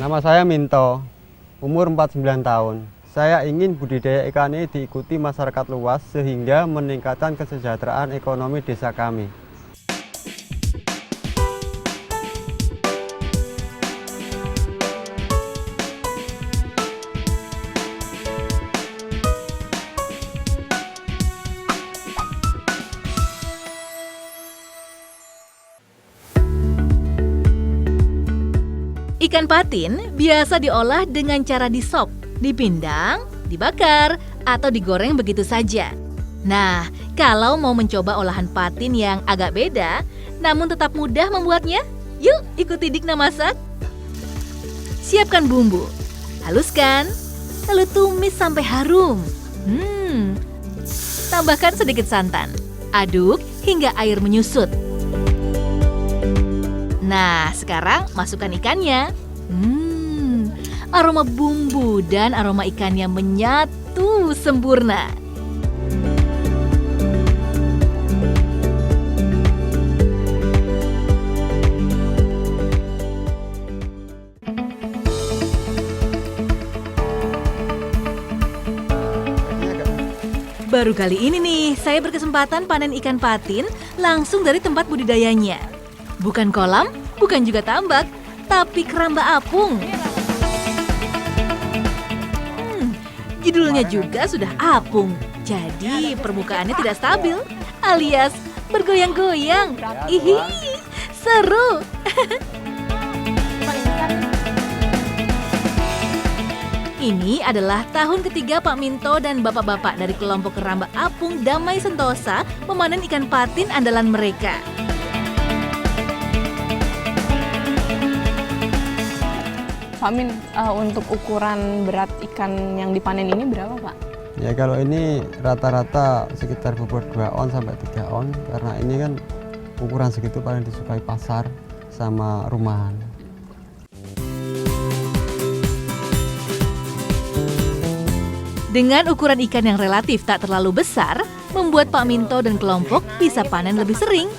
Nama saya Minto, umur 49 tahun. Saya ingin budidaya ikan ini diikuti masyarakat luas sehingga meningkatkan kesejahteraan ekonomi desa kami. Ikan patin biasa diolah dengan cara disop, dipindang, dibakar, atau digoreng begitu saja. Nah, kalau mau mencoba olahan patin yang agak beda, namun tetap mudah membuatnya, yuk ikuti Dikna masak. Siapkan bumbu, haluskan, lalu tumis sampai harum. Tambahkan sedikit santan, aduk hingga air menyusut. Nah, sekarang masukkan ikannya. Aroma bumbu dan aroma ikannya menyatu sempurna. Baru kali ini nih, saya berkesempatan panen ikan patin langsung dari tempat budidayanya. Bukan kolam, bukan juga tambak, tapi keramba apung. Judulnya juga sudah apung, jadi permukaannya tidak stabil, alias bergoyang-goyang. Ihi, seru. Ini adalah tahun ketiga Pak Minto dan bapak-bapak dari kelompok keramba apung Damai Sentosa memanen ikan patin andalan mereka. Pak Min, untuk ukuran berat ikan yang dipanen ini berapa, Pak? Ya kalau ini rata-rata sekitar bobot 2 on sampai 3 on karena ini kan ukuran segitu paling disukai pasar sama rumahan. Dengan ukuran ikan yang relatif tak terlalu besar, membuat Pak Minto dan kelompok bisa panen lebih sering,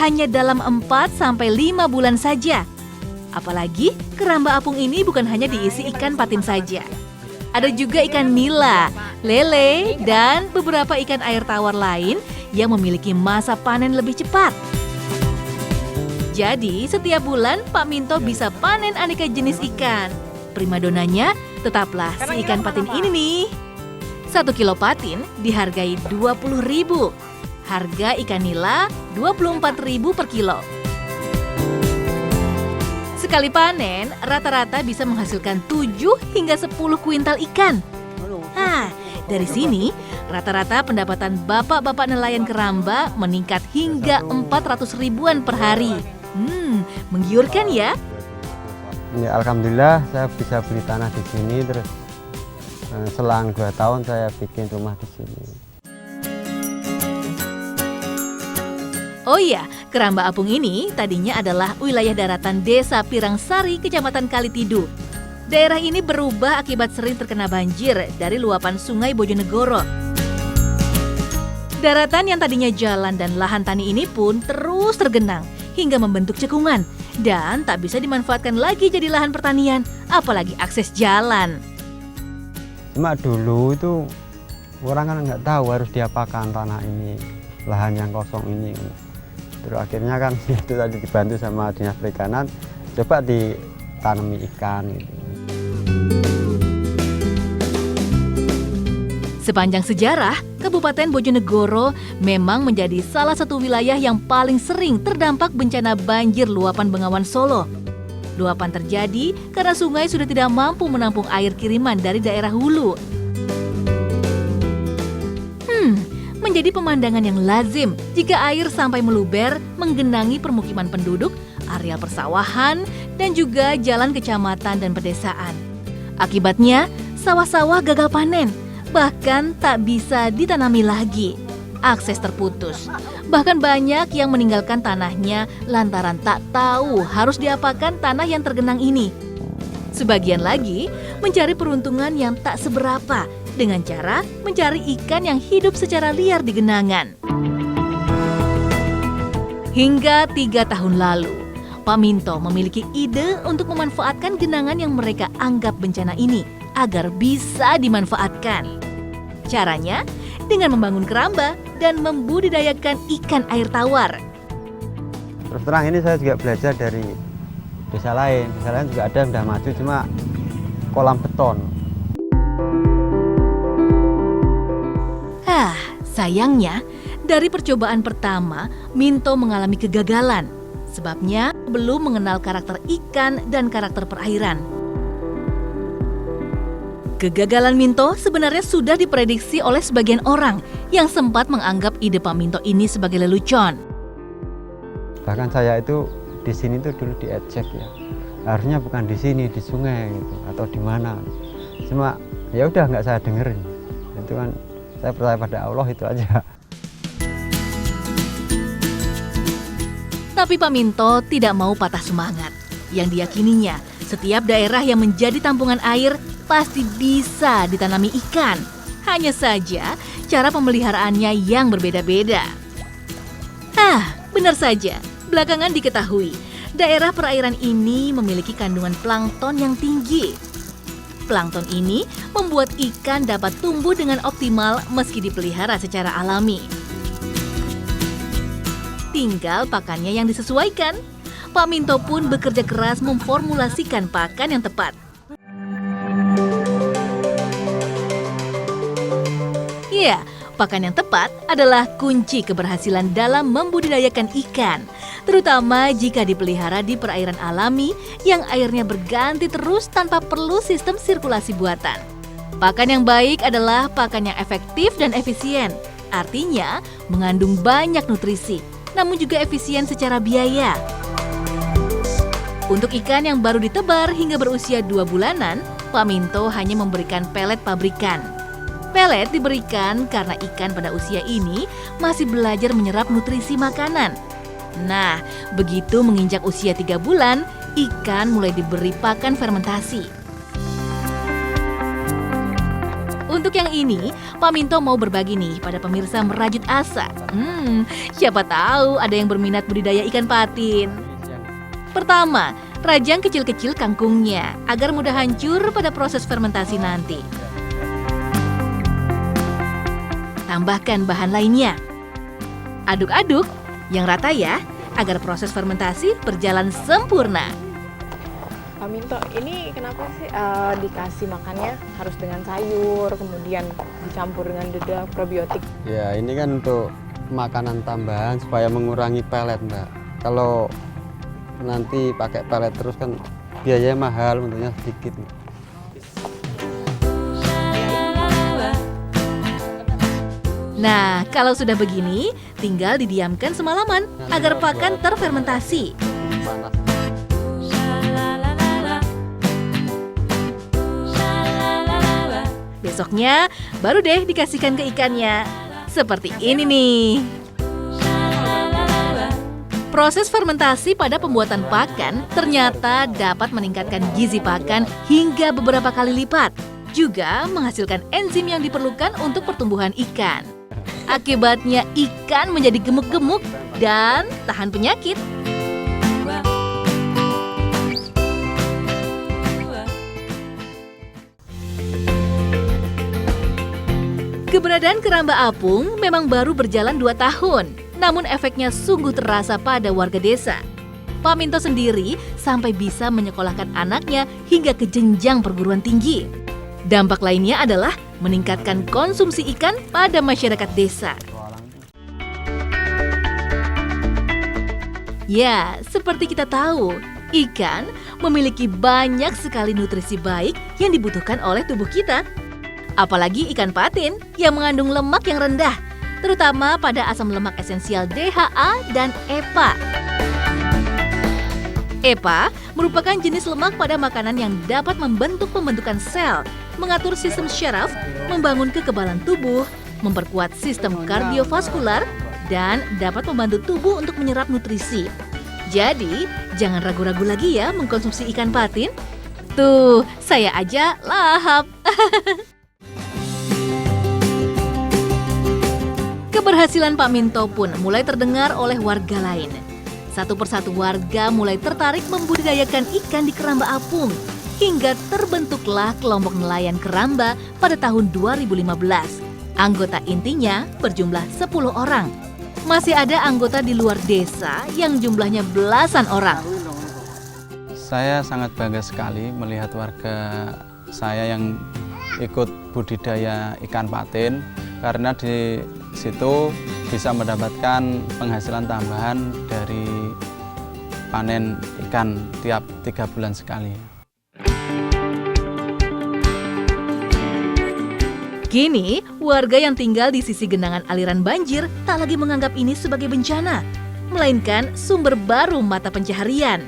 hanya dalam 4-5 bulan saja. Apalagi keramba apung ini bukan hanya diisi ikan patin saja. Ada juga ikan nila, lele, dan beberapa ikan air tawar lain yang memiliki masa panen lebih cepat. Jadi setiap bulan Pak Minto bisa panen aneka jenis ikan. Primadonanya tetaplah si ikan patin ini nih. 1 kilo patin dihargai Rp20.000. Harga ikan nila Rp24.000 per kilo. Sekali panen, rata-rata bisa menghasilkan 7 hingga 10 kuintal ikan. Nah, dari sini, rata-rata pendapatan bapak-bapak nelayan keramba meningkat hingga 400 ribuan per hari. Menggiurkan ya? Ya, alhamdulillah saya bisa beli tanah di sini, terus selang 2 tahun saya bikin rumah di sini. Oh iya, keramba apung ini tadinya adalah wilayah daratan Desa Pirangsari, Kecamatan Kalitidu. Daerah ini berubah akibat sering terkena banjir dari luapan Sungai Bojonegoro. Daratan yang tadinya jalan dan lahan tani ini pun terus tergenang hingga membentuk cekungan dan tak bisa dimanfaatkan lagi jadi lahan pertanian, apalagi akses jalan. Cuma dulu itu orang kan nggak tahu harus diapakan tanah ini, lahan yang kosong ini. Terus akhirnya kan itu tadi dibantu sama Dinas Perikanan, coba ditanami ikan. Gitu. Sepanjang sejarah, Kabupaten Bojonegoro memang menjadi salah satu wilayah yang paling sering terdampak bencana banjir luapan Bengawan Solo. Luapan terjadi karena sungai sudah tidak mampu menampung air kiriman dari daerah hulu. Menjadi pemandangan yang lazim jika air sampai meluber menggenangi permukiman penduduk, areal persawahan, dan juga jalan kecamatan dan pedesaan. Akibatnya, sawah-sawah gagal panen, bahkan tak bisa ditanami lagi. Akses terputus. Bahkan banyak yang meninggalkan tanahnya lantaran tak tahu harus diapakan tanah yang tergenang ini. Sebagian lagi mencari peruntungan yang tak seberapa dengan cara mencari ikan yang hidup secara liar di genangan. Hingga 3 tahun lalu, Pak Minto memiliki ide untuk memanfaatkan genangan yang mereka anggap bencana ini agar bisa dimanfaatkan. Caranya dengan membangun keramba dan membudidayakan ikan air tawar. Terus terang ini saya juga belajar dari desa lain. Desa lain juga ada yang udah maju, cuma kolam beton. Sayangnya, dari percobaan pertama, Minto mengalami kegagalan. Sebabnya belum mengenal karakter ikan dan karakter perairan. Kegagalan Minto sebenarnya sudah diprediksi oleh sebagian orang yang sempat menganggap ide Pak Minto ini sebagai lelucon. Bahkan saya itu di sini tuh dulu diejek ya. Harusnya bukan di sini, di sungai gitu, atau di mana. Cuma ya udah nggak saya dengerin. Itu kan saya percaya pada Allah, itu aja. Tapi Pak Minto tidak mau patah semangat. Yang diyakininya, setiap daerah yang menjadi tampungan air pasti bisa ditanami ikan. Hanya saja cara pemeliharaannya yang berbeda-beda. Benar saja, belakangan diketahui daerah perairan ini memiliki kandungan plankton yang tinggi. Plankton ini membuat ikan dapat tumbuh dengan optimal meski dipelihara secara alami. Tinggal pakannya yang disesuaikan. Pak Minto pun bekerja keras memformulasikan pakan yang tepat. Ya, pakan yang tepat adalah kunci keberhasilan dalam membudidayakan ikan, terutama jika dipelihara di perairan alami yang airnya berganti terus tanpa perlu sistem sirkulasi buatan. Pakan yang baik adalah pakan yang efektif dan efisien, artinya mengandung banyak nutrisi, namun juga efisien secara biaya. Untuk ikan yang baru ditebar hingga berusia 2 bulanan, Pak Minto hanya memberikan pelet pabrikan. Pelet diberikan karena ikan pada usia ini masih belajar menyerap nutrisi makanan. Nah, begitu menginjak usia 3 bulan, ikan mulai diberi pakan fermentasi. Untuk yang ini, Pak Minto mau berbagi nih pada pemirsa Merajut Asa. Siapa tahu ada yang berminat budidaya ikan patin. Pertama, rajang kecil-kecil kangkungnya agar mudah hancur pada proses fermentasi nanti. Tambahkan bahan lainnya. Aduk-aduk yang rata ya, agar proses fermentasi berjalan sempurna. Pak Minto, ini kenapa sih dikasih makannya harus dengan sayur, kemudian dicampur dengan dedak probiotik? Ya ini kan untuk makanan tambahan supaya mengurangi pelet, Mbak. Kalau nanti pakai pelet terus kan biayanya mahal, untungnya sedikit. Nah, kalau sudah begini, tinggal didiamkan semalaman agar pakan terfermentasi. Besoknya, baru deh dikasihkan ke ikannya. Seperti ini nih. Proses fermentasi pada pembuatan pakan ternyata dapat meningkatkan gizi pakan hingga beberapa kali lipat. Juga menghasilkan enzim yang diperlukan untuk pertumbuhan ikan. Akibatnya ikan menjadi gemuk-gemuk dan tahan penyakit. Keberadaan keramba apung memang baru berjalan 2 tahun, namun efeknya sungguh terasa pada warga desa. Pak Minto sendiri sampai bisa menyekolahkan anaknya hingga ke jenjang perguruan tinggi. Dampak lainnya adalah meningkatkan konsumsi ikan pada masyarakat desa. Ya, seperti kita tahu, ikan memiliki banyak sekali nutrisi baik yang dibutuhkan oleh tubuh kita. Apalagi ikan patin yang mengandung lemak yang rendah, terutama pada asam lemak esensial DHA dan EPA. EPA merupakan jenis lemak pada makanan yang dapat membentuk pembentukan sel, mengatur sistem syaraf, membangun kekebalan tubuh, memperkuat sistem kardiovaskular, dan dapat membantu tubuh untuk menyerap nutrisi. Jadi, jangan ragu-ragu lagi ya mengkonsumsi ikan patin. Tuh, saya aja lahap. Keberhasilan Pak Minto pun mulai terdengar oleh warga lain. Satu persatu warga mulai tertarik membudidayakan ikan di Keramba Apung. Hingga terbentuklah kelompok nelayan Keramba pada tahun 2015. Anggota intinya berjumlah 10 orang. Masih ada anggota di luar desa yang jumlahnya belasan orang. Saya sangat bangga sekali melihat warga saya yang ikut budidaya ikan patin, karena di situ bisa mendapatkan penghasilan tambahan dari panen ikan tiap 3 bulan sekali. Kini, warga yang tinggal di sisi genangan aliran banjir tak lagi menganggap ini sebagai bencana, melainkan sumber baru mata pencaharian.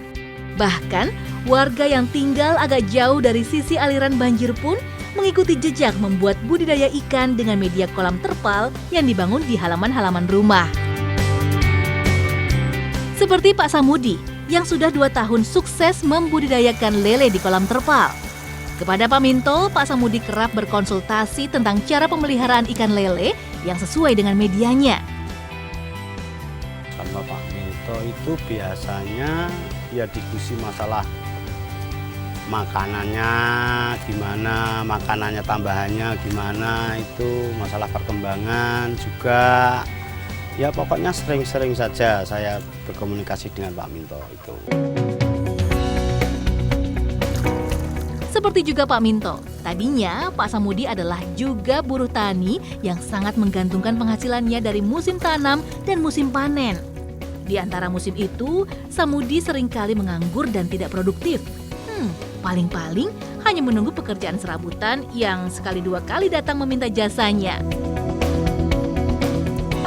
Bahkan, warga yang tinggal agak jauh dari sisi aliran banjir pun mengikuti jejak membuat budidaya ikan dengan media kolam terpal yang dibangun di halaman-halaman rumah. Seperti Pak Samudi yang sudah 2 tahun sukses membudidayakan lele di kolam terpal. Kepada Pak Minto, Pak Samudi kerap berkonsultasi tentang cara pemeliharaan ikan lele yang sesuai dengan medianya. Sama Pak Minto itu biasanya ya diskusi masalah makanannya gimana, makanannya tambahannya gimana, itu masalah perkembangan juga. Ya pokoknya sering-sering saja saya berkomunikasi dengan Pak Minto itu. Seperti juga Pak Minto, tadinya Pak Samudi adalah juga buruh tani yang sangat menggantungkan penghasilannya dari musim tanam dan musim panen. Di antara musim itu, Samudi seringkali menganggur dan tidak produktif. Paling-paling hanya menunggu pekerjaan serabutan yang sekali 2 kali datang meminta jasanya.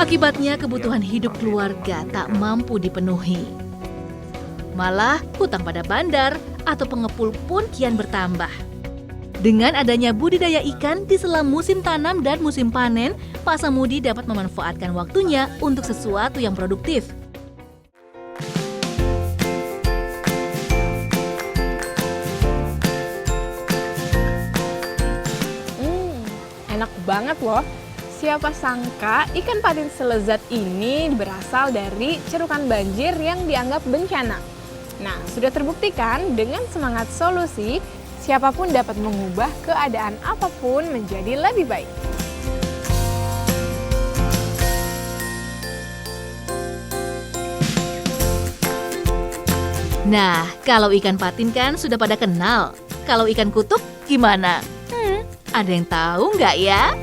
Akibatnya kebutuhan hidup keluarga tak mampu dipenuhi. Malah hutang pada bandar atau pengepul pun kian bertambah. Dengan adanya budidaya ikan di sela musim tanam dan musim panen, Pak Samudi dapat memanfaatkan waktunya untuk sesuatu yang produktif. Enak banget loh. Siapa sangka ikan patin selezat ini berasal dari cerukan banjir yang dianggap bencana. Nah, sudah terbuktikan dengan semangat solusi, siapapun dapat mengubah keadaan apapun menjadi lebih baik. Nah, kalau ikan patin kan sudah pada kenal. Kalau ikan kutub gimana? Ada yang tahu nggak ya?